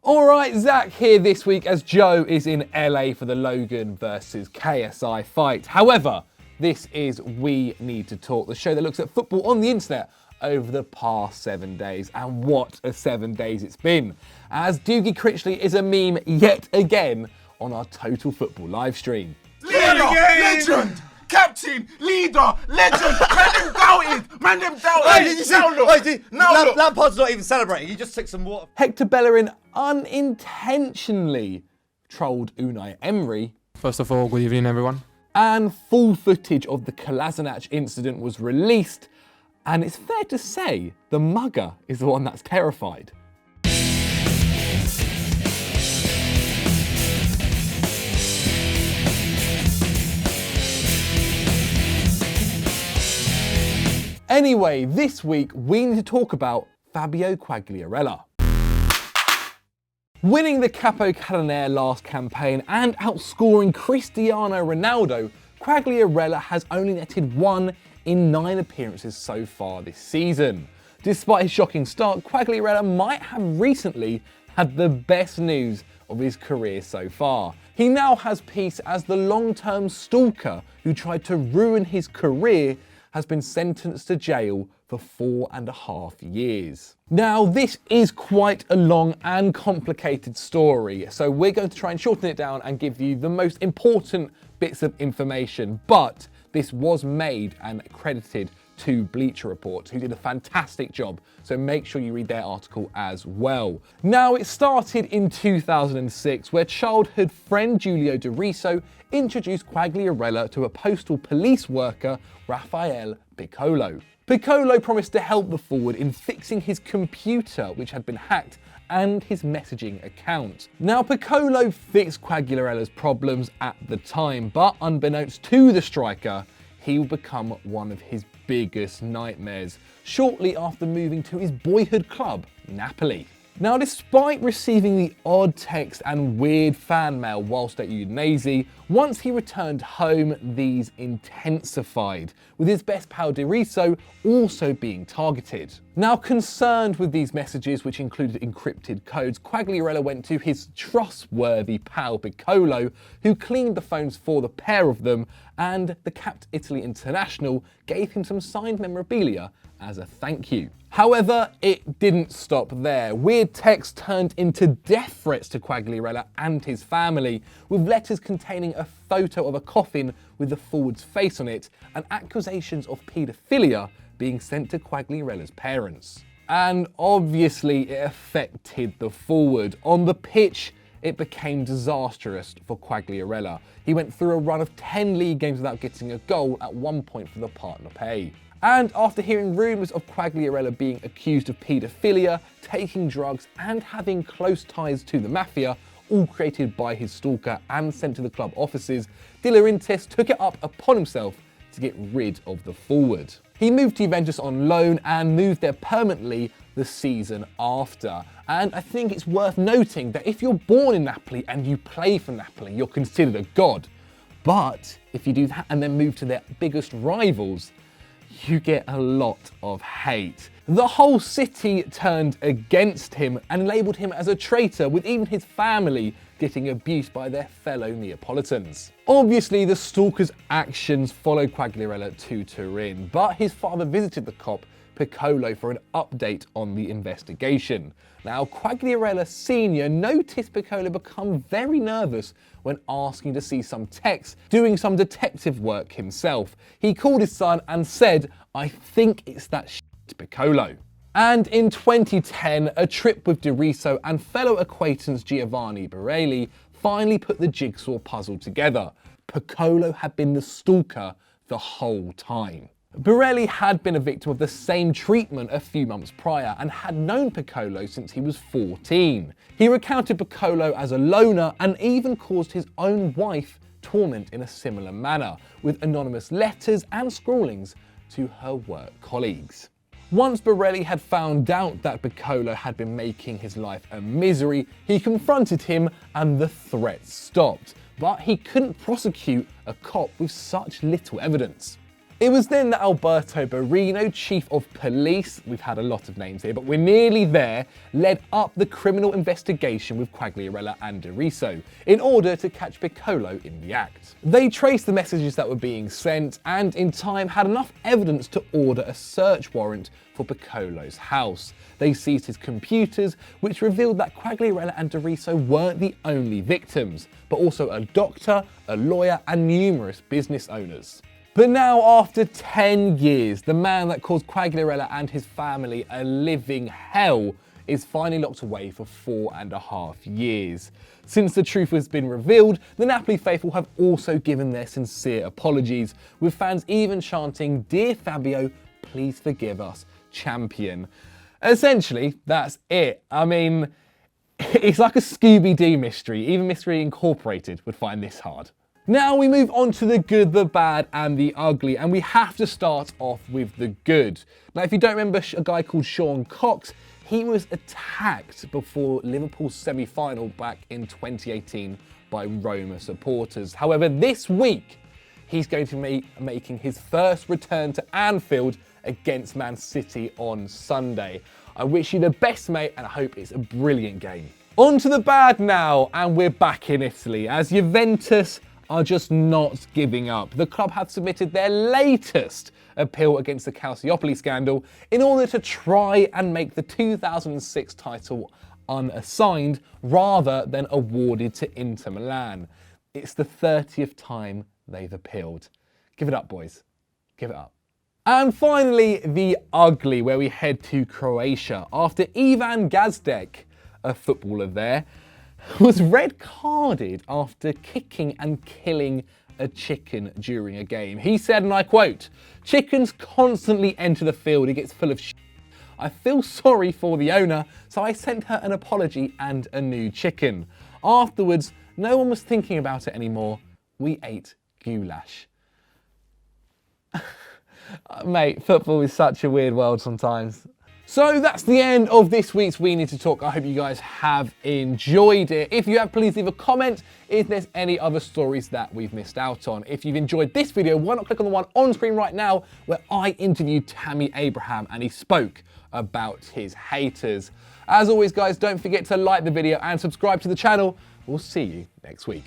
Alright, Zach here this week as Joe is in LA for the Logan versus KSI fight. However, this is We Need to Talk, the show that looks at football on the internet over the past 7 days. And what a 7 days it's been, as Doogie Critchley is a meme yet again on our Total Football live stream. Leader, legend, captain, leader, legend, man them doubted. Lampard's not even celebrating, he just took some water. Hector Bellerin unintentionally trolled Unai Emery. First of all, good evening everyone. And full footage of the Kolasinac incident was released, and it's fair to say the mugger is the one that's terrified. Anyway, this week we need to talk about Fabio Quagliarella. Winning the Capo Cannoniere last campaign and outscoring Cristiano Ronaldo, Quagliarella has only netted 1 in 9 appearances so far this season. Despite his shocking start, Quagliarella might have recently had the best news of his career so far. He now has peace as the long-term stalker who tried to ruin his career has been sentenced to jail for 4.5 years. Now, this is quite a long and complicated story, so we're going to try and shorten it down and give you the most important bits of information, but this was made and credited to Bleacher Report, who did a fantastic job, so make sure you read their article as well. Now, it started in 2006, where childhood friend Giulio De Riso introduced Quagliarella to a postal police worker, Raffaele Piccolo. Piccolo promised to help the forward in fixing his computer, which had been hacked, and his messaging account. Now, Piccolo fixed Quagliarella's problems at the time, but unbeknownst to the striker, he would become one of his biggest nightmares shortly after moving to his boyhood club, Napoli. Now, despite receiving the odd text and weird fan mail whilst at Udinese, once he returned home, these intensified, with his best pal De Riso also being targeted. Now, concerned with these messages, which included encrypted codes, Quagliarella went to his trustworthy pal Piccolo, who cleaned the phones for the pair of them, and the capped Italy international gave him some signed memorabilia as a thank you. However, it didn't stop there. Weird texts turned into death threats to Quagliarella and his family, with letters containing a photo of a coffin with the forward's face on it, and accusations of paedophilia being sent to Quagliarella's parents. And obviously it affected the forward. On the pitch, it became disastrous for Quagliarella. He went through a run of 10 league games without getting a goal at one point for the partner pay. And after hearing rumours of Quagliarella being accused of paedophilia, taking drugs and having close ties to the mafia, all created by his stalker and sent to the club offices, De Laurentiis took it up upon himself to get rid of the forward. He moved to Juventus on loan and moved there permanently the season after. And I think it's worth noting that if you're born in Napoli and you play for Napoli, you're considered a god. But if you do that and then move to their biggest rivals, you get a lot of hate. The whole city turned against him and labelled him as a traitor, with even his family getting abused by their fellow Neapolitans. Obviously, the stalker's actions followed Quagliarella to Turin, but his father visited the cop, Piccolo, for an update on the investigation. Now, Quagliarella Sr. noticed Piccolo become very nervous when asking to see some texts, doing some detective work himself. He called his son and said, "I think it's that shit Piccolo." And in 2010, a trip with De Riso and fellow acquaintance Giovanni Barelli finally put the jigsaw puzzle together. Piccolo had been the stalker the whole time. Barelli had been a victim of the same treatment a few months prior and had known Piccolo since he was 14. He recounted Piccolo as a loner and even caused his own wife torment in a similar manner, with anonymous letters and scrawlings to her work colleagues. Once Barelli had found out that Piccolo had been making his life a misery, he confronted him and the threats stopped. But he couldn't prosecute a cop with such little evidence. It was then that Alberto Barrino, chief of police, we've had a lot of names here, but we're nearly there, led up the criminal investigation with Quagliarella and Doriso in order to catch Piccolo in the act. They traced the messages that were being sent and in time had enough evidence to order a search warrant for Piccolo's house. They seized his computers, which revealed that Quagliarella and Doriso weren't the only victims, but also a doctor, a lawyer, and numerous business owners. But now, after 10 years, the man that caused Quagliarella and his family a living hell is finally locked away for 4.5 years. Since the truth has been revealed, the Napoli faithful have also given their sincere apologies, with fans even chanting, "Dear Fabio, please forgive us, champion." Essentially, that's it. I mean, it's like a Scooby-Doo mystery. Even Mystery Incorporated would find this hard. Now we move on to the good, the bad, and the ugly, and we have to start off with the good. Now, if you don't remember a guy called Sean Cox, he was attacked before Liverpool's semi-final back in 2018 by Roma supporters. However, this week, he's going to be making his first return to Anfield against Man City on Sunday. I wish you the best, mate, and I hope it's a brilliant game. On to the bad now, and we're back in Italy, as Juventus are just not giving up. The club have submitted their latest appeal against the Calciopoli scandal in order to try and make the 2006 title unassigned rather than awarded to Inter Milan. It's the 30th time they've appealed. Give it up, boys. Give it up. And finally, the ugly, where we head to Croatia after Ivan Gazdek, a footballer there, was red carded after kicking and killing a chicken during a game. He said, and I quote, "Chickens constantly enter the field, it gets full of shit. I feel sorry for the owner, so I sent her an apology and a new chicken. Afterwards, no one was thinking about it anymore. We ate goulash." Mate, football is such a weird world sometimes. So that's the end of this week's We Need to Talk. I hope you guys have enjoyed it. If you have, please leave a comment if there's any other stories that we've missed out on. If you've enjoyed this video, why not click on the one on screen right now where I interviewed Tammy Abraham and he spoke about his haters. As always, guys, don't forget to like the video and subscribe to the channel. We'll see you next week.